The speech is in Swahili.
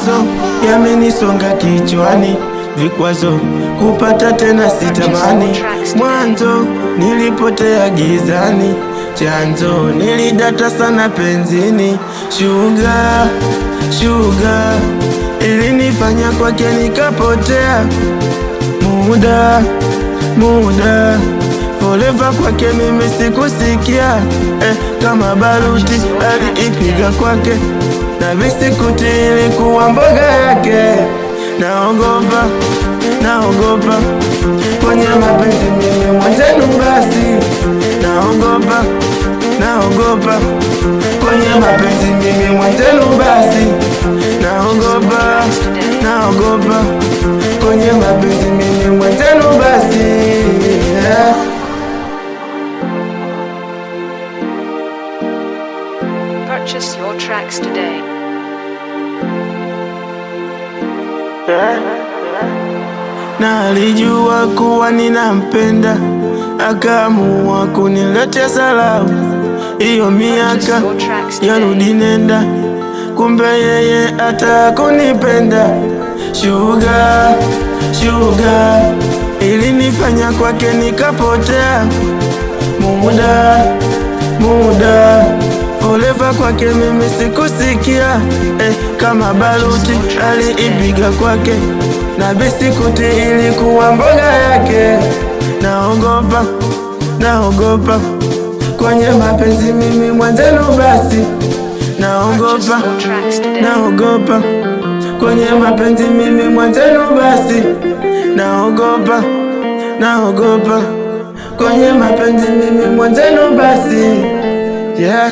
mawazo yamenisonga kichwani, vikwazo kupata tena sitamani. Mwanzo nilipotea gizani, chanzo nilidata sana penzini. Sugar, sugar ilinifanya kwake nikapotea. Muda forever kwake mimi sikusikia. Kama baruti aliipiga kwake, na bisikuti ilikuwa mboga yake. Naogopa kwenye mapenzi mimi mwenzenu basi. Naogopa kwenye mapenzi mimi mwenzenu basi. Naogopa kwenye mapenzi mimi mwenzenu basi, yeah. Purchase your tracks today. Na alijua kuwa ninampenda, akaamua kuniletea salau. Iyo miaka yarudi nenda, kumbe yeye ata kunipenda. Sugar ilinifanya kwake nikapotea. Muda forever kwake mimi sikusikia. Kama baruti aliipiga kwake, na bisikuti ilikuwa mboga yake. Naogopa kwenye mapenzi mimi mwenzenu basi. Naogopa kwenye mapenzi mimi mwenzenu basi. Naogopa kwenye mapenzi mimi mwenzenu basi, yeah.